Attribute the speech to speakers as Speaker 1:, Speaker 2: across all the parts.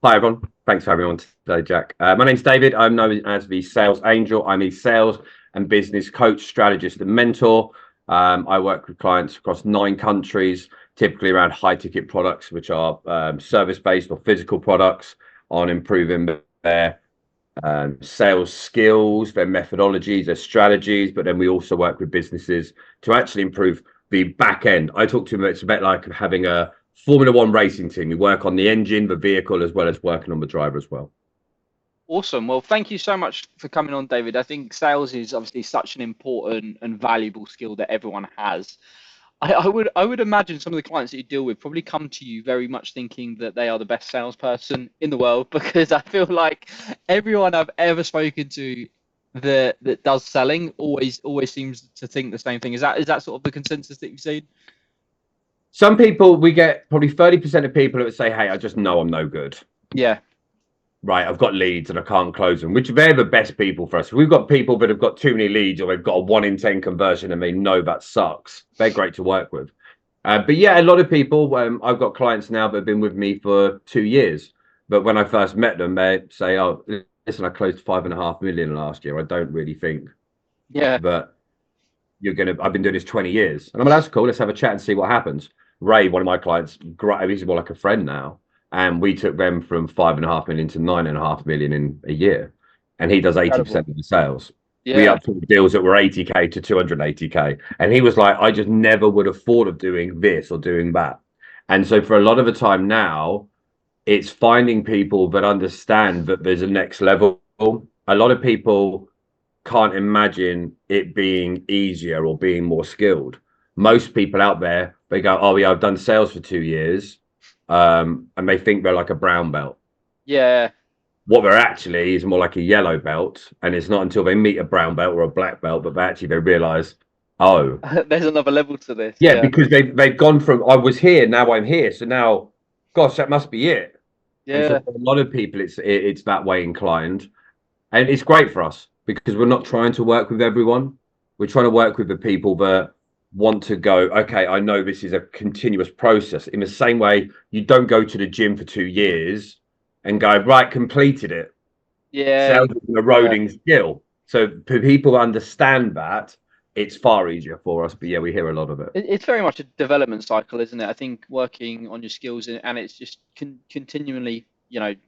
Speaker 1: Hi, everyone. Thanks for having me on today, Jack. My name's David. I'm known as the Sales Angel. I'm a sales and business coach, strategist, and mentor. I work with clients across 9 countries, typically around high ticket products, which are service based or physical products, on improving their sales skills, their methodologies, their strategies. But then we also work with businesses to actually improve the back end. I talk to them, it's a bit like having a Formula One racing team. You work on the engine, the vehicle, as well as working on the driver as well.
Speaker 2: Awesome. Well, thank you so much for coming on, David. I think sales is obviously such an important and valuable skill that everyone has. I would imagine some of the clients that you deal with probably come to you very much thinking that they are the best salesperson in the world because I feel like everyone I've ever spoken to that does selling always seems to think the same thing. Is that sort of the consensus that you've seen?
Speaker 1: Some people, we get probably 30% of people that say, hey, I just know I'm no good.
Speaker 2: Yeah,
Speaker 1: Right, I've got leads and I can't close them, which they're the best people for us. If we've got people that have got too many leads or they've got a 1 in 10 conversion and they know that sucks, they're great to work with. But yeah, a lot of people, I've got clients now that have been with me for 2 years. But when I first met them, they say, oh, listen, I closed 5.5 million last year. I don't really think
Speaker 2: yeah.
Speaker 1: that I've been doing this 20 years. And I'm like, that's cool. Let's have a chat and see what happens. Ray, one of my clients, he's more like a friend now. And we took them from 5.5 million to 9.5 million in a year. And he does
Speaker 2: Incredible.
Speaker 1: 80% of the sales. We
Speaker 2: Yeah.
Speaker 1: up to deals that were 80K to 280K. And he was like, I just never would have thought of doing this or doing that. And so for a lot of the time now, it's finding people that understand that there's a next level. A lot of people can't imagine it being easier or being more skilled. Most people out there, they go, oh, yeah, I've done sales for 2 years. And they think they're like a brown belt.
Speaker 2: Yeah.
Speaker 1: What they're actually is more like a yellow belt. And it's not until they meet a brown belt or a black belt, but they realize, oh,
Speaker 2: There's another level to this.
Speaker 1: yeah,
Speaker 2: Yeah.
Speaker 1: because they've gone from I was here, now I'm here. So now, gosh, that must be it. And so
Speaker 2: Yeah.
Speaker 1: for a lot of people, it's that way inclined. And it's great for us because we're not trying to work with everyone. We're trying to work with the people that want to go, okay, I know this is a continuous process. In the same way, you don't go to the gym for 2 years and go, right, completed it.
Speaker 2: Yeah.
Speaker 1: Sales is an
Speaker 2: Yeah.
Speaker 1: eroding skill. So for people who understand that, it's far easier for us. But yeah, we hear a lot of it.
Speaker 2: It's very much a development cycle, isn't it? I think working on your skills and it's just continually,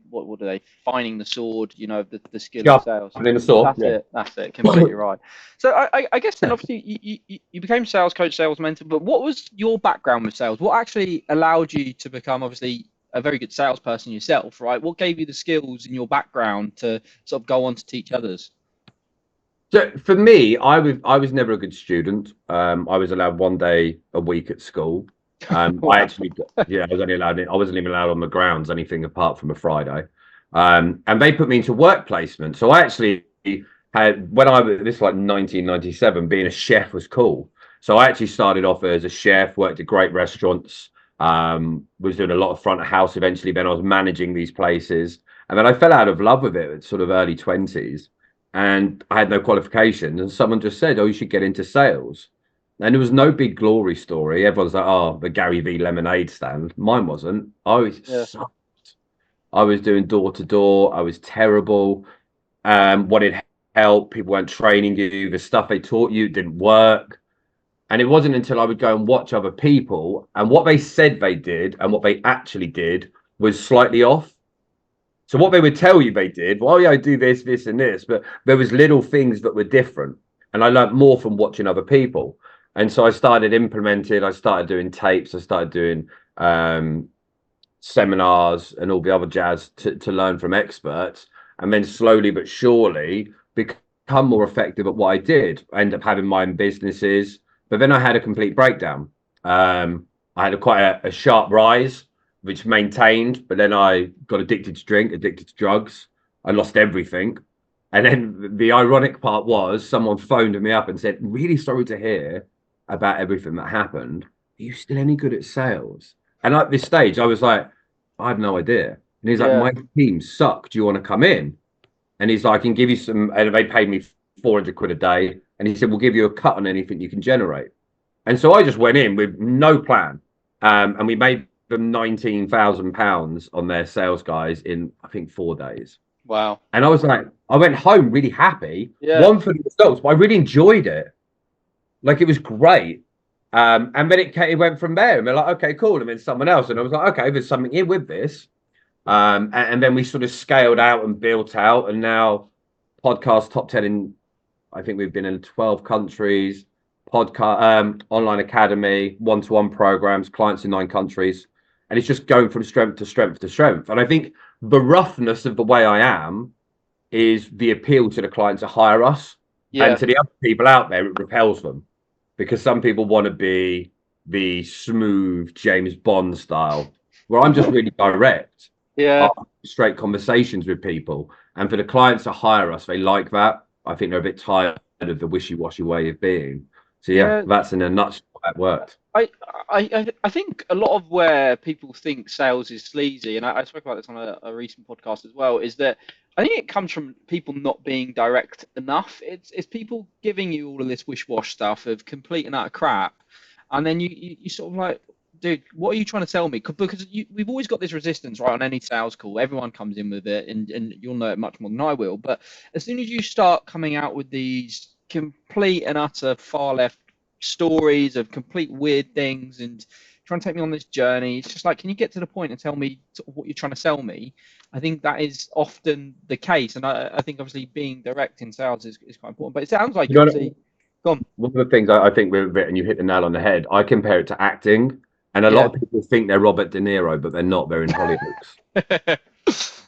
Speaker 2: what are they? Finding the sword, the skill of sales.
Speaker 1: Sharpening the saw.
Speaker 2: That's
Speaker 1: Yeah.
Speaker 2: it. That's it. Completely right. So I guess then obviously you became sales coach, sales mentor, but what was your background with sales? What actually allowed you to become obviously a very good salesperson yourself, right? What gave you the skills in your background to sort of go on to teach others?
Speaker 1: So for me, I was never a good student. I was allowed 1 day a week at school. I
Speaker 2: Wow.
Speaker 1: actually, yeah, I was only allowed. I wasn't even allowed on the grounds anything apart from a Friday. And they put me into work placement. So I actually had when I was this is like 1997, being a chef was cool. So I actually started off as a chef, worked at great restaurants, was doing a lot of front of house eventually. Then I was managing these places, and then I fell out of love with it at sort of early 20s, and I had no qualifications. And someone just said, "Oh, you should get into sales." And there was no big glory story. Everyone's like, "Oh, the Gary V lemonade stand." Mine wasn't.
Speaker 2: Yeah.
Speaker 1: I was doing door to door. I was terrible. Wanted help. People weren't training you. The stuff they taught you didn't work. And it wasn't until I would go and watch other people and what they said they did and what they actually did was slightly off. So what they would tell you they did, well, yeah, I do this, this, and this, but there was little things that were different. And I learned more from watching other people. And so I started implementing, I started doing tapes, I started doing seminars and all the other jazz to learn from experts. And then slowly but surely become more effective at what I did. I ended up having my own businesses, but then I had a complete breakdown. I had quite a sharp rise which maintained, but then I got addicted to drink, addicted to drugs. I lost everything. And then the ironic part was someone phoned me up and said, really sorry to hear about everything that happened. Are you still any good at sales? And at this stage, I was like, I have no idea. And he's like,
Speaker 2: Yeah.
Speaker 1: my team suck. Do you want to come in? And he's like, I can give you some, and they paid me 400 quid a day. And he said, we'll give you a cut on anything you can generate. And so I just went in with no plan. And we made them £19,000 on their sales guys in, I think, 4 days.
Speaker 2: Wow.
Speaker 1: And I was like, I went home really happy.
Speaker 2: Yeah.
Speaker 1: One, for the results, but I really enjoyed it. Like, it was great. And then it went from there. And we're like, okay, cool. And then someone else. And I was like, okay, there's something here with this. And then we sort of scaled out and built out. And now podcast top 10 in, I think we've been in 12 countries, podcast, online academy, one-to-one programs, clients in 9 countries. And it's just going from strength to strength to strength. And I think the roughness of the way I am is the appeal to the client to hire us.
Speaker 2: Yeah.
Speaker 1: And to the other people out there, it repels them, because some people want to be the smooth James Bond style, where I'm just really direct.
Speaker 2: Yeah.
Speaker 1: Straight conversations with people. And for the clients to hire us, they like that. I think they're a bit tired of the wishy-washy way of being. So yeah, that's in a nutshell how it worked.
Speaker 2: I think a lot of where people think sales is sleazy, and I spoke about this on a recent podcast as well, is that I think it comes from people not being direct enough. It's people giving you all of this wish-wash stuff of complete and utter crap, and then you sort of like, dude, what are you trying to tell me? Because we've always got this resistance, right, on any sales call. Everyone comes in with it, and you'll know it much more than I will. But as soon as you start coming out with these complete and utter far left stories of complete weird things and trying to take me on this journey, it's just like, can you get to the point and tell me sort of what you're trying to sell me? I think that is often the case, and I think obviously being direct in sales is quite important. But it sounds like you're obviously gone.
Speaker 1: One of the things I think with it, and you hit the nail on the head, I compare it to acting. And a lot of people think they're Robert De Niro, but they're not. They're in Hollyoaks.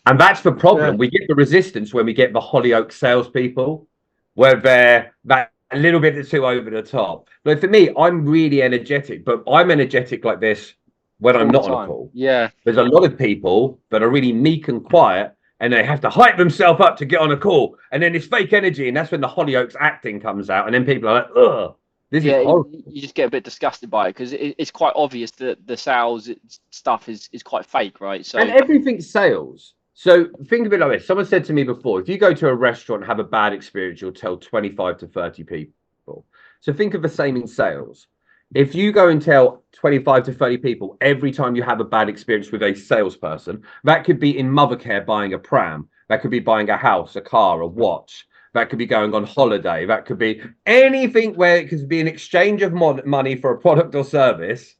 Speaker 1: And that's the problem. We get the resistance when we get the Hollyoaks salespeople, where they're that a little bit too over the top. But for me, I'm really energetic, but I'm energetic like this when I'm not on a call.
Speaker 2: Yeah.
Speaker 1: There's a lot of people that are really meek and quiet, and they have to hype themselves up to get on a call. And then it's fake energy, and that's when the Hollyoaks acting comes out. And then people are like, ugh. This is horrible.
Speaker 2: You just get a bit disgusted by it because it's quite obvious that the sales stuff is quite fake, right? So
Speaker 1: and everything's sales. So think of it like this. Someone said to me before, if you go to a restaurant and have a bad experience, you'll tell 25 to 30 people. So think of the same in sales. If you go and tell 25 to 30 people every time you have a bad experience with a salesperson, that could be in Mothercare buying a pram. That could be buying a house, a car, a watch. That could be going on holiday. That could be anything where it could be an exchange of money for a product or service.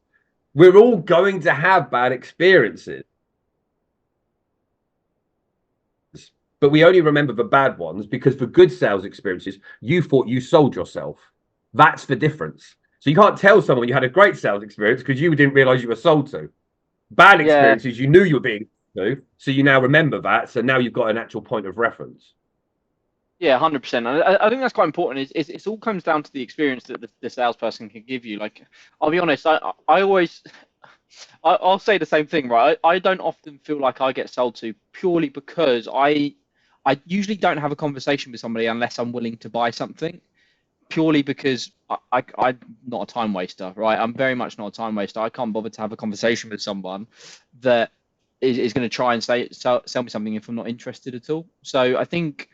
Speaker 1: We're all going to have bad experiences. But we only remember the bad ones because for good sales experiences, you thought you sold yourself. That's the difference. So you can't tell someone you had a great sales experience because you didn't realize you were sold to. Bad experiences, you knew you were being sold to. So you now remember that. So now you've got an actual point of reference.
Speaker 2: Yeah, 100%. I think that's quite important. It all comes down to the experience that the salesperson can give you. Like, I'll be honest, I'll say the same thing, right? I don't often feel like I get sold to purely because I usually don't have a conversation with somebody unless I'm willing to buy something. Purely because I'm not a time waster, right? I'm very much not a time waster. I can't bother to have a conversation with someone that is going to try and sell me something if I'm not interested at all. So I think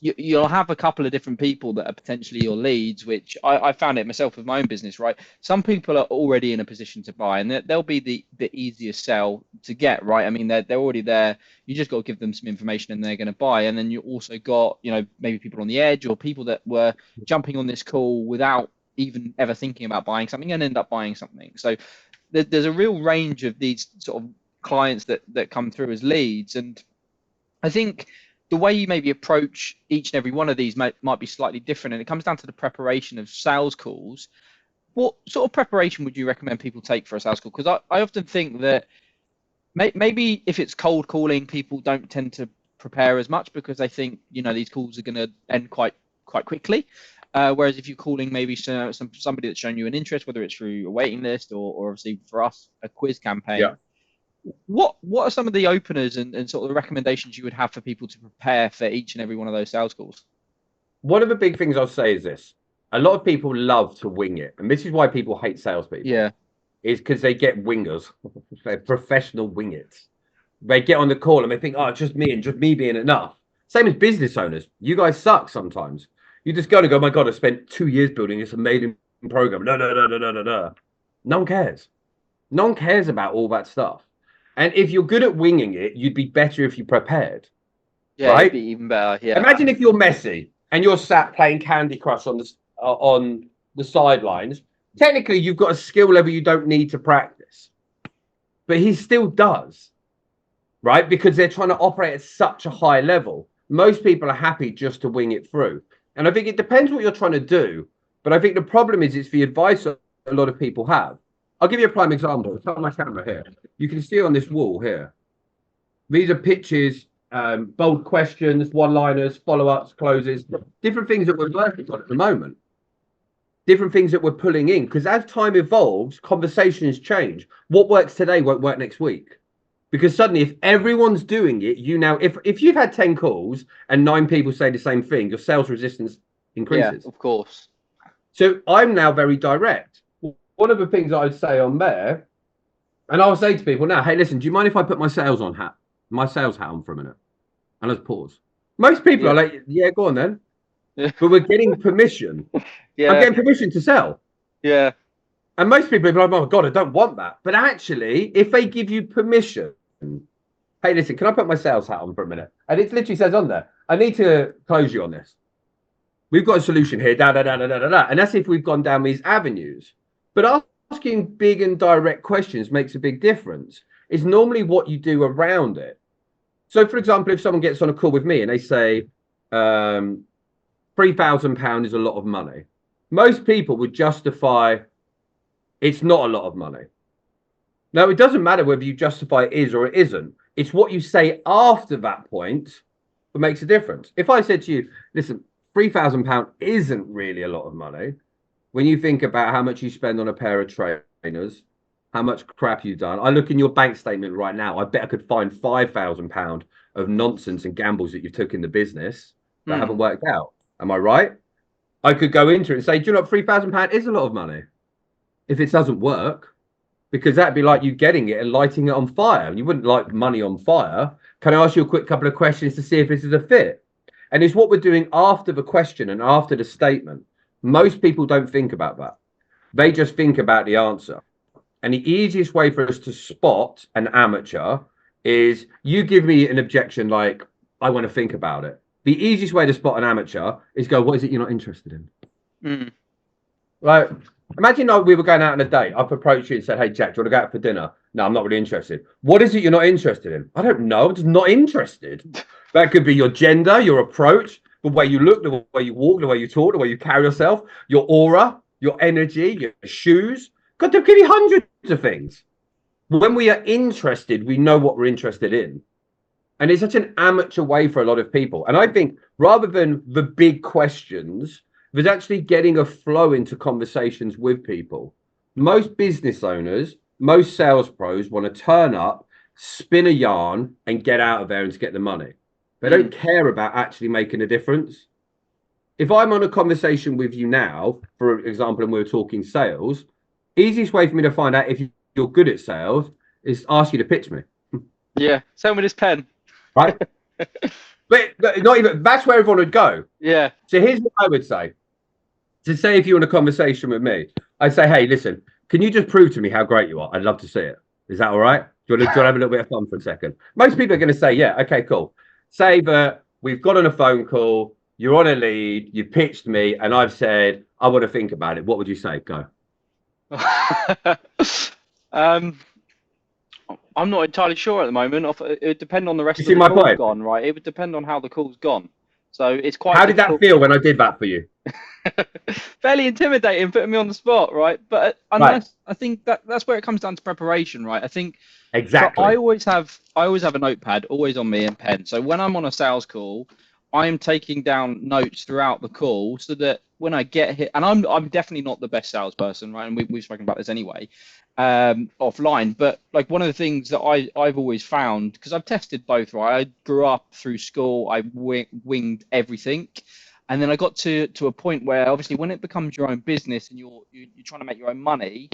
Speaker 2: you'll have a couple of different people that are potentially your leads, which I found it myself with my own business, right? Some people are already in a position to buy, and they'll be the easiest sell to get, right? I mean, they're already there. You just got to give them some information and they're going to buy. And then you also got, maybe people on the edge or people that were jumping on this call without even ever thinking about buying something and end up buying something. So there's a real range of these sort of clients that come through as leads. And I think the way you maybe approach each and every one of these might be slightly different, and it comes down to the preparation of sales calls. What sort of preparation would you recommend people take for a sales call? Because I often think that maybe if it's cold calling, people don't tend to prepare as much because they think these calls are going to end quite quickly. Whereas if you're calling maybe somebody that's shown you an interest, whether it's through a waiting list or obviously for us a quiz campaign.
Speaker 1: Yeah.
Speaker 2: What are some of the openers and sort of the recommendations you would have for people to prepare for each and every one of those sales calls?
Speaker 1: One of the big things I'll say is this. A lot of people love to wing it. And this is why people hate salespeople.
Speaker 2: Yeah.
Speaker 1: Is because they get wingers. They're professional wingers. They get on the call and they think, oh, just me and just me being enough. Same as business owners. You guys suck sometimes. You just go and go, oh my God, I spent 2 years building this amazing program. No. No one cares. No one cares about all that stuff. And if you're good at winging it, you'd be better if you prepared,
Speaker 2: Yeah, it'd be
Speaker 1: right?
Speaker 2: even better. Yeah.
Speaker 1: Imagine if you're Messi and you're sat playing Candy Crush on the sidelines. Technically, you've got a skill level you don't need to practice, but he still does, right? Because they're trying to operate at such a high level. Most people are happy just to wing it through. And I think it depends what you're trying to do. But I think the problem is it's the advice a lot of people have. I'll give you a prime example. It's on my camera here. You can see on this wall here. These are pitches, bold questions, one-liners, follow-ups, closes, different things that we're working on at the moment. Different things that we're pulling in. Because as time evolves, conversations change. What works today won't work next week. Because suddenly, if everyone's doing it, if you've had 10 calls and 9 people say the same thing, your sales resistance
Speaker 2: Yeah,
Speaker 1: increases.
Speaker 2: of course.
Speaker 1: So I'm now very direct. One of the things I'd say on there, and I'll say to people now, hey, listen, do you mind if I put my sales hat on for a minute? And let's pause. Most people
Speaker 2: Yeah.
Speaker 1: are like, yeah, go on then.
Speaker 2: Yeah.
Speaker 1: But we're getting permission. I'm
Speaker 2: Yeah.
Speaker 1: getting permission to sell.
Speaker 2: Yeah.
Speaker 1: And most people are like, oh, God, I don't want that. But actually, if they give you permission, hey, listen, can I put my sales hat on for a minute? And it literally says on there, I need to close you on this. We've got a solution here, da da da da da da. And that's if we've gone down these avenues. But asking big and direct questions makes a big difference. It's normally what you do around it. So, for example, if someone gets on a call with me and they say, £3,000 is a lot of money, most people would justify it's not a lot of money. Now, it doesn't matter whether you justify it is or it isn't. It's what you say after that point that makes a difference. If I said to you, listen, £3,000 isn't really a lot of money when you think about how much you spend on a pair of trainers, how much crap you've done. I look in your bank statement right now. I bet I could find £5,000 of nonsense and gambles that you took in the business that haven't worked out. Am I right? I could go into it and say, do you know what, £3,000 is a lot of money if it doesn't work, because that'd be like you getting it and lighting it on fire. You wouldn't light money on fire. Can I ask you a quick couple of questions to see if this is a fit? And it's what we're doing after the question and after the statement. Most people don't think about that. They just think about the answer. And the easiest way for us to spot an amateur is you give me an objection like, I want to think about it. The easiest way to spot an amateur is go, what is it you're not interested in? Right. Imagine we were going out on a date. I've approached you and said, hey, Jack, do you want to go out for dinner? No, I'm not really interested. What is it you're not interested in? I don't know. I'm just not interested. That could be your gender, your approach, the way you look, the way you walk, the way you talk, the way you carry yourself, your aura, your energy, your shoes. God, there could be hundreds of things. When we are interested, we know what we're interested in. And it's such an amateur way for a lot of people. And I think rather than the big questions, there's actually getting a flow into conversations with people. Most business owners, most sales pros want to turn up, spin a yarn, and get out of there and get the money. They don't care about actually making a difference. If I'm on a conversation with you now, for example, and we're talking sales, easiest way for me to find out if you're good at sales is ask you to pitch me.
Speaker 2: Yeah. Same with this pen.
Speaker 1: Right? But not even that's where everyone would go.
Speaker 2: Yeah.
Speaker 1: So here's what I would say. To say if you're in a conversation with me, I'd say, hey, listen, can you just prove to me how great you are? I'd love to see it. Is that all right? Do you want to have a little bit of fun for a second? Most people are going to say, yeah, okay, cool. Say that we've got on a phone call, you're on a lead, you pitched me, and I've said, I want to think about it. What would you say? Go.
Speaker 2: I'm not entirely sure at the moment. It would depend on the rest
Speaker 1: You
Speaker 2: of
Speaker 1: see
Speaker 2: the
Speaker 1: my
Speaker 2: call
Speaker 1: point?
Speaker 2: gone, right? It would depend on how the call's gone. So it's quite
Speaker 1: How did that
Speaker 2: difficult.
Speaker 1: feel when I did that for you?
Speaker 2: Fairly intimidating, putting me on the spot, right? But
Speaker 1: Right.
Speaker 2: I think that's where it comes down to preparation, right? I think so.
Speaker 1: Exactly.
Speaker 2: I always have a notepad always on me and pen. So when I'm on a sales call, I am taking down notes throughout the call so that when I get hit, and I'm definitely not the best salesperson, right? And we've spoken about this anyway, offline. But like one of the things that I've always found, because I've tested both, right? I grew up through school, I winged everything. And then I got to a point where obviously when it becomes your own business and you're trying to make your own money,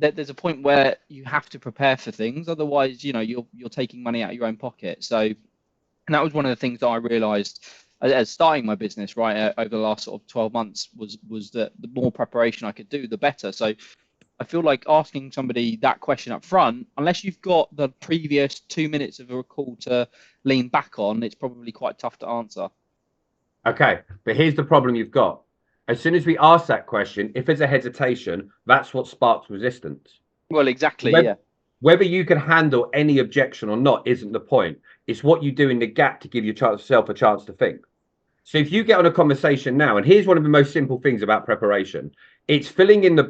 Speaker 2: that there's a point where you have to prepare for things. Otherwise, you're taking money out of your own pocket. So, and that was one of the things that I realized as starting my business, right, over the last sort of 12 months was that the more preparation I could do, the better. So I feel like asking somebody that question up front, unless you've got the previous 2 minutes of a call to lean back on, it's probably quite tough to answer.
Speaker 1: Okay, but here's the problem you've got. As soon as we ask that question, if there's a hesitation, that's what sparks resistance.
Speaker 2: Well, exactly,
Speaker 1: Whether,
Speaker 2: yeah.
Speaker 1: whether you can handle any objection or not isn't the point. It's what you do in the gap to give yourself a chance to think. So if you get on a conversation now, and here's one of the most simple things about preparation, it's filling in the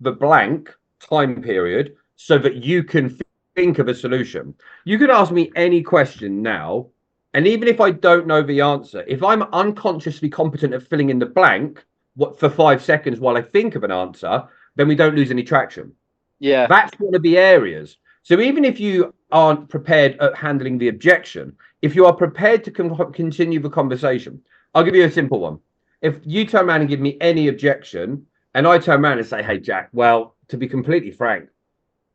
Speaker 1: blank time period so that you can think of a solution. You could ask me any question now, and even if I don't know the answer, if I'm unconsciously competent at filling in the blank for 5 seconds while I think of an answer, then we don't lose any traction.
Speaker 2: Yeah.
Speaker 1: That's one of the areas. So even if you aren't prepared at handling the objection, if you are prepared to continue the conversation, I'll give you a simple one. If you turn around and give me any objection, and I turn around and say, "Hey, Jack, well, to be completely frank,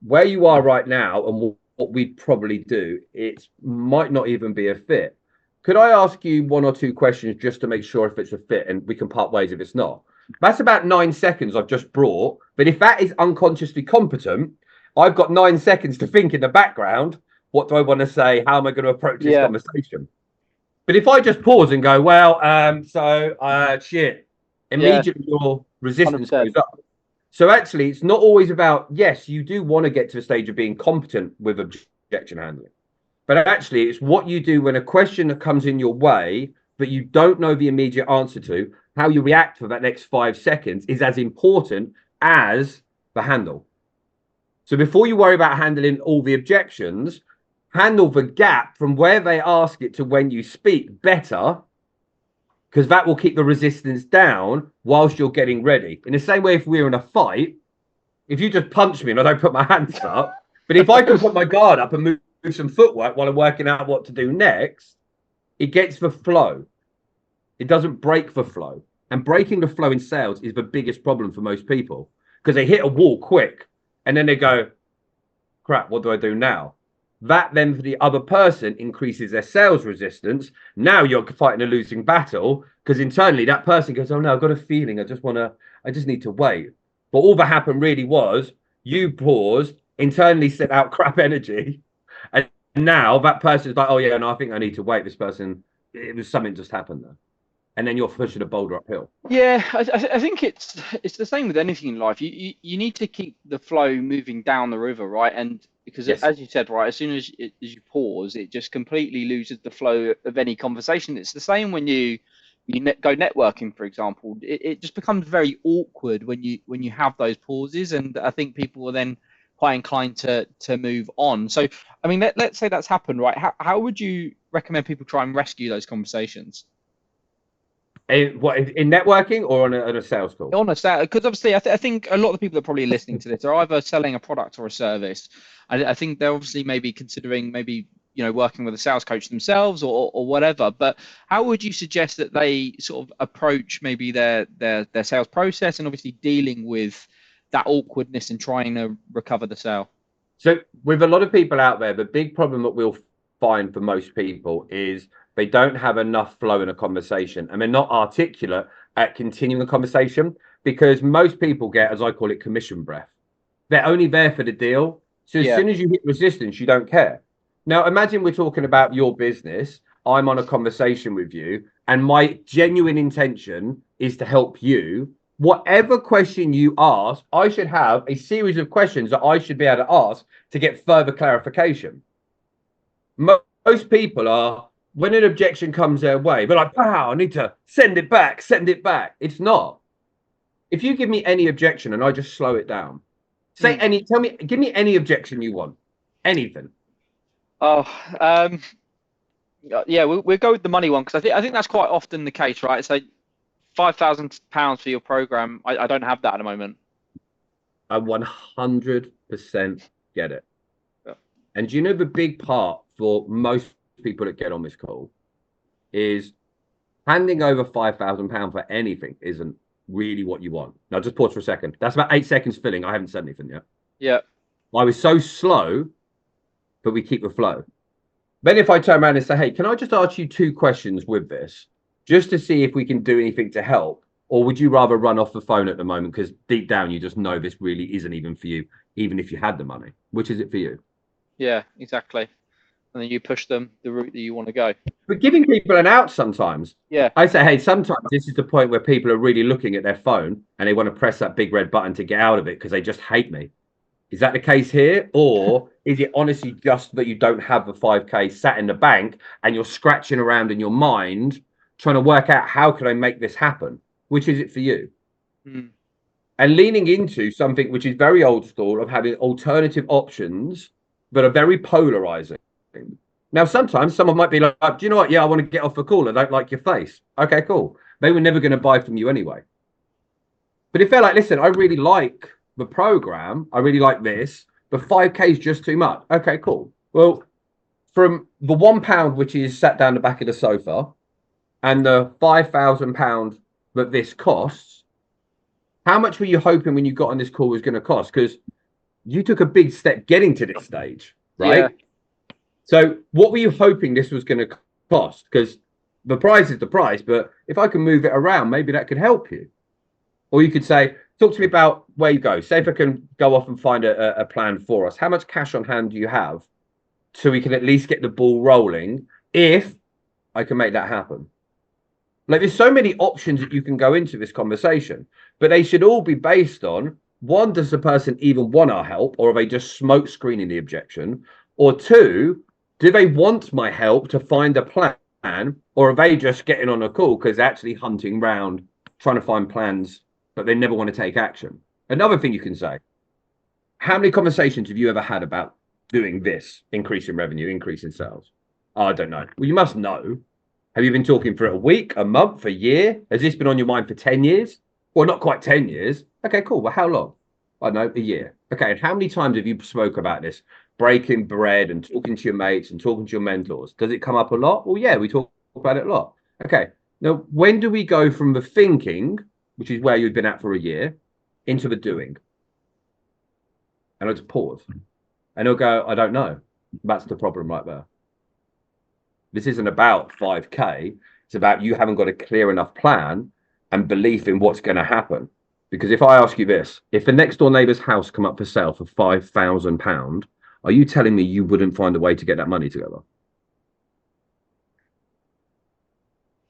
Speaker 1: where you are right now and what we'd probably do, it might not even be a fit. Could I ask you one or two questions just to make sure if it's a fit and we can part ways if it's not?" That's about 9 seconds I've just brought. But if that is unconsciously competent, I've got 9 seconds to think in the background. What do I want to say? How am I going to approach this
Speaker 2: Yeah.
Speaker 1: conversation? But if I just pause and go, well, shit,
Speaker 2: Yeah.
Speaker 1: immediately your resistance
Speaker 2: 100%.
Speaker 1: goes up. So actually, it's not always about, yes, you do want to get to the stage of being competent with objection handling. But actually, it's what you do when a question that comes in your way that you don't know the immediate answer to, how you react for that next 5 seconds is as important as the handle. So before you worry about handling all the objections, handle the gap from where they ask it to when you speak better, because that will keep the resistance down whilst you're getting ready. In the same way, if we're in a fight, if you just punch me and I don't put my hands up, but if I can put my guard up and move some footwork while I'm working out what to do next, it gets the flow. It doesn't break the flow. And breaking the flow in sales is the biggest problem for most people because they hit a wall quick and then they go, crap, what do I do now? That then for the other person increases their sales resistance. Now you're fighting a losing battle because internally that person goes, oh no, I've got a feeling. I just need to wait. But all that happened really was you paused, internally sent out crap energy. And now that person's like, oh yeah, no, I think I need to wait. This person, it was something just happened there. And then you're pushing a boulder uphill.
Speaker 2: Yeah, I think it's the same with anything in life. You need to keep the flow moving down the river, right? And because
Speaker 1: Yes.
Speaker 2: as you said, right, as soon as you pause, it just completely loses the flow of any conversation. It's the same when you go networking, for example. It just becomes very awkward when you have those pauses, and I think people are then quite inclined to move on. So, I mean, let's say that's happened, right? How would you recommend people try and rescue those conversations?
Speaker 1: In networking or on a sales call?
Speaker 2: Honest, because obviously I think a lot of the people that are probably listening to this are either selling a product or a service. I think they're obviously maybe considering maybe working with a sales coach themselves or whatever. But how would you suggest that they sort of approach maybe their sales process and obviously dealing with that awkwardness and trying to recover the sale?
Speaker 1: So with a lot of people out there, the big problem that we'll find for most people is they don't have enough flow in a conversation and they're not articulate at continuing a conversation because most people get, as I call it, commission breath. They're only there for the deal. So as
Speaker 2: Yeah.
Speaker 1: soon as you hit resistance, you don't care. Now, imagine we're talking about your business. I'm on a conversation with you, and my genuine intention is to help you. Whatever question you ask, I should have a series of questions that I should be able to ask to get further clarification. Most people are, when an objection comes their way, they're like, wow, I need to send it back, send it back. It's not. If you give me any objection and I just slow it down, give me any objection you want, anything.
Speaker 2: Oh, yeah, we'll go with the money one because I think that's quite often the case, right? So £5,000 for your program, I don't have that at the moment.
Speaker 1: I 100% get it.
Speaker 2: Yeah.
Speaker 1: And do you know the big part for most people that get on this call is handing over £5,000 for anything isn't really what you want. Now, just pause for a second. That's about 8 seconds filling. I haven't said anything yet.
Speaker 2: Yeah.
Speaker 1: I was so slow, but we keep the flow. Then if I turn around and say, hey, can I just ask you two questions with this, just to see if we can do anything to help? Or would you rather run off the phone at the moment because deep down you just know this really isn't even for you, even if you had the money? Which is it for you?
Speaker 2: Yeah, exactly. And then you push them the route that you want to go.
Speaker 1: But giving people an out sometimes.
Speaker 2: Yeah.
Speaker 1: I say, hey, sometimes this is the point where people are really looking at their phone and they want to press that big red button to get out of it because they just hate me. Is that the case here? Or is it honestly just that you don't have the 5K sat in the bank and you're scratching around in your mind trying to work out how can I make this happen? Which is it for you?
Speaker 2: Mm.
Speaker 1: And leaning into something which is very old school of having alternative options that are very polarizing. Now, sometimes someone might be like, do you know what? Yeah, I want to get off the call. I don't like your face. Okay, cool. They were never going to buy from you anyway. But if they're like, listen, I really like the program, I really like this, but 5K is just too much. Okay, cool. Well, from the £1 which is sat down the back of the sofa and the £5,000 that this costs, how much were you hoping when you got on this call was going to cost? Because you took a big step getting to this stage, right?
Speaker 2: Yeah.
Speaker 1: So what were you hoping this was going to cost? Because the price is the price, but if I can move it around, maybe that could help you. Or you could say, talk to me about where you go. Say if I can go off and find a plan for us. How much cash on hand do you have so we can at least get the ball rolling if I can make that happen? Like there's so many options that you can go into this conversation, but they should all be based on, one, does the person even want our help or are they just smoke screening the objection? Or two, do they want my help to find a plan or are they just getting on a call because they're actually hunting around trying to find plans but they never want to take action? Another thing you can say, how many conversations have you ever had about doing this, increasing revenue, increasing sales? Oh, I don't know. Well, you must know. Have you been talking for a week, a month, a year? Has this been on your mind for 10 years? Well, not quite 10 years. Okay, cool. Well, how long? I don't know, a year. Okay, and how many times have you spoke about this? Breaking bread and talking to your mates and talking to your mentors. Does it come up a lot? Well, yeah, we talk about it a lot. Okay, now when do we go from the thinking, which is where you've been at for a year, into the doing? And I'll just pause. And he'll go, I don't know. That's the problem right there. This isn't about 5K. It's about you haven't got a clear enough plan and belief in what's going to happen. Because if I ask you this, if the next door neighbour's house come up for sale for £5,000, are you telling me you wouldn't find a way to get that money together?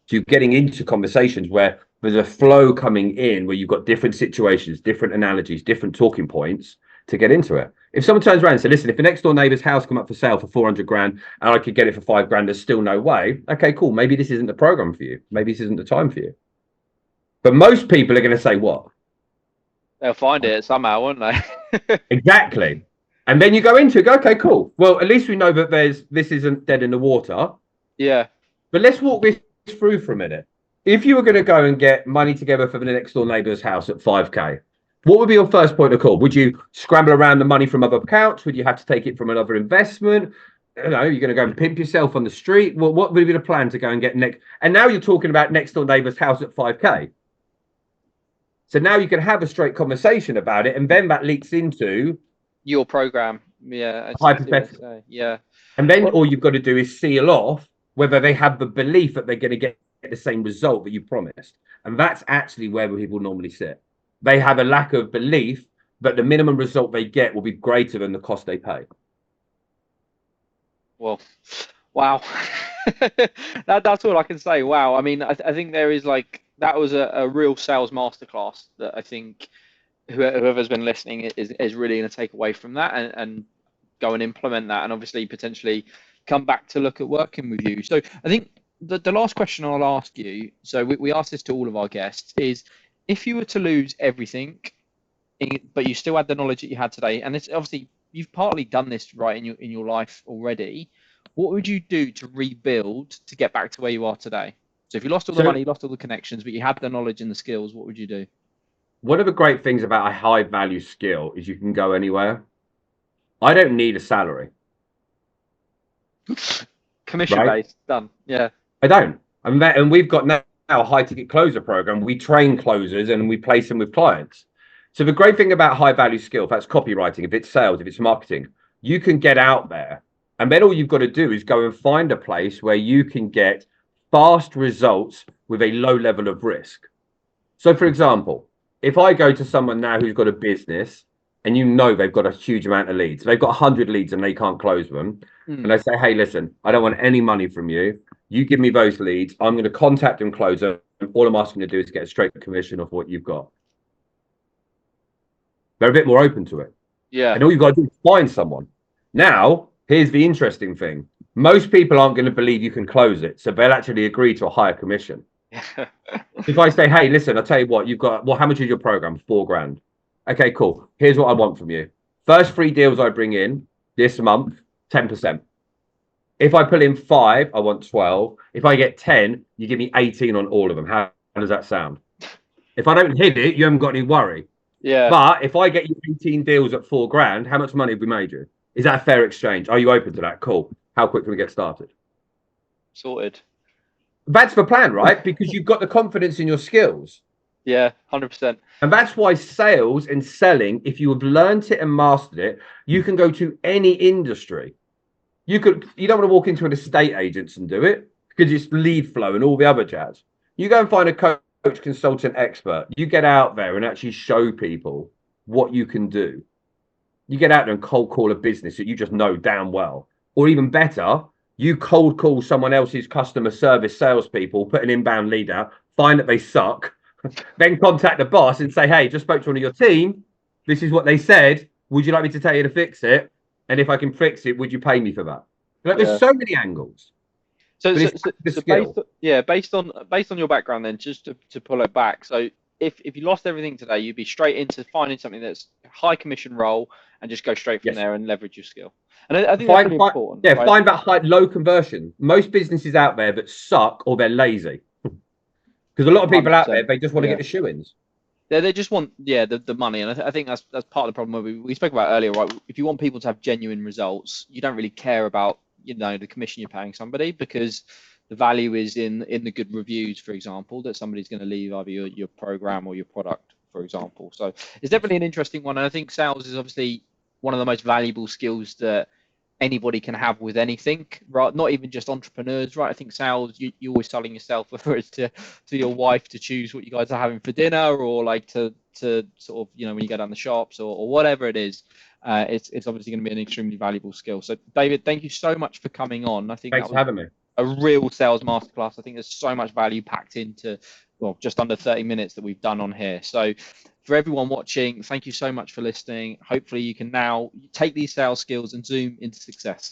Speaker 1: So you're getting into conversations where there's a flow coming in where you've got different situations, different analogies, different talking points to get into it. If someone turns around and says, listen, if the next door neighbour's house come up for sale for 400 grand and I could get it for 5 grand, there's still no way. Okay, cool. Maybe this isn't the program for you. Maybe this isn't the time for you. But most people are going to say what?
Speaker 2: They'll find it somehow, won't they?
Speaker 1: Exactly. And then you go into it, go, okay, cool. Well, at least we know that this isn't dead in the water.
Speaker 2: Yeah.
Speaker 1: But let's walk this through for a minute. If you were going to go and get money together for the next door neighbour's house at 5K, what would be your first point of call? Would you scramble around the money from other accounts? Would you have to take it from another investment? You know, you're going to go and pimp yourself on the street. Well, what would be the plan to go and get next? And now you're talking about next door neighbour's house at 5K. So now you can have a straight conversation about it, and then that leaks into
Speaker 2: your program. Yeah.
Speaker 1: hypothetical.
Speaker 2: Yeah.
Speaker 1: And then all you've got to do is seal off whether they have the belief that they're going to get the same result that you promised. And that's actually where people normally sit. They have a lack of belief that the minimum result they get will be greater than the cost they pay.
Speaker 2: Well, wow. That's all I can say. Wow. I mean, I think there is that was a real sales masterclass that I think whoever's been listening is really going to take away from that and go and implement that, and obviously potentially come back to look at working with you. So I think the last question I'll ask you, so we ask this to all of our guests, is if you were to lose everything, but you still had the knowledge that you had today, and it's obviously you've partly done this right in your life already, what would you do to rebuild to get back to where you are today? So if you lost all the money, you lost all the connections, but you had the knowledge and the skills, what would you do?
Speaker 1: One of the great things about a high value skill is you can go anywhere. I don't need a salary.
Speaker 2: Commission based, done. Yeah.
Speaker 1: I don't. And we've got now a high ticket closer program. We train closers and we place them with clients. So the great thing about high value skill, if that's copywriting, if it's sales, if it's marketing, you can get out there. And then all you've got to do is go and find a place where you can get fast results with a low level of risk. So, for example, if I go to someone now who's got a business and you know they've got a huge amount of leads, they've got 100 leads and they can't close them, and
Speaker 2: Mm.
Speaker 1: I say, hey, listen, I don't want any money from you. You give me those leads. I'm going to contact and close them. All I'm asking to do is get a straight commission off what you've got. They're a bit more open to it.
Speaker 2: Yeah.
Speaker 1: And all you've got to do is find someone. Now, here's the interesting thing. Most people aren't going to believe you can close it. So they'll actually agree to a higher commission. If I say, hey, listen, I'll tell you what, you've got, well, how much is your program? 4 grand. Okay, cool. Here's what I want from you. First 3 deals I bring in this month, 10%. If I pull in 5, I want 12. If I get 10, you give me 18 on all of them. How does that sound? If I don't hit it, you haven't got any worry.
Speaker 2: Yeah.
Speaker 1: But if I get you 18 deals at 4 grand, how much money have we made you? Is that a fair exchange? Are you open to that? Cool. How quick can we get started?
Speaker 2: Sorted.
Speaker 1: That's the plan, right? Because you've got the confidence in your skills.
Speaker 2: Yeah, 100%.
Speaker 1: And that's why sales and selling, if you have learned it and mastered it, you can go to any industry. You don't want to walk into an estate agents and do it because it's lead flow and all the other jazz. You go and find a coach, consultant, expert. You get out there and actually show people what you can do. You get out there and cold call a business that you just know damn well. Or even better, you cold call someone else's customer service salespeople, put an inbound lead out, find that they suck, then contact the boss and say, hey, just spoke to one of your team. This is what they said. Would you like me to tell you to fix it? And if I can fix it, would you pay me for that? Like,
Speaker 2: Yeah.
Speaker 1: there's so many angles.
Speaker 2: So,
Speaker 1: But
Speaker 2: so,
Speaker 1: it's
Speaker 2: so,
Speaker 1: the
Speaker 2: so
Speaker 1: skill.
Speaker 2: based on your background, then just to pull it back. So if you lost everything today, you'd be straight into finding something that's a high commission role and just go straight from
Speaker 1: Yes.
Speaker 2: there and leverage your skill. And I think that's really important.
Speaker 1: Yeah,
Speaker 2: right?
Speaker 1: find that high, low conversion. Most businesses out there that suck or they're lazy. Because a lot of people out there,
Speaker 2: 100%.
Speaker 1: they just want to
Speaker 2: Yeah.
Speaker 1: get the shoe-ins.
Speaker 2: They just want the money, and I think that's part of the problem we spoke about earlier, right? If you want people to have genuine results, you don't really care about the commission you're paying somebody, because the value is in the good reviews, for example, that somebody's going to leave either your program or your product, for example. So it's definitely an interesting one, and I think sales is obviously one of the most valuable skills that anybody can have with anything, right? Not even just entrepreneurs, right? I think sales, you're always telling yourself, whether it's to your wife to choose what you guys are having for dinner, or like to sort of, when you go down the shops, or whatever it is, it's obviously going to be an extremely valuable skill. So David, thank you so much for coming on. I think
Speaker 1: Thanks
Speaker 2: that
Speaker 1: for
Speaker 2: was
Speaker 1: having me.
Speaker 2: a real sales masterclass. I think there's so much value packed into, well, just under 30 minutes that we've done on here. So for everyone watching, thank you so much for listening. Hopefully you can now take these sales skills and zoom into success.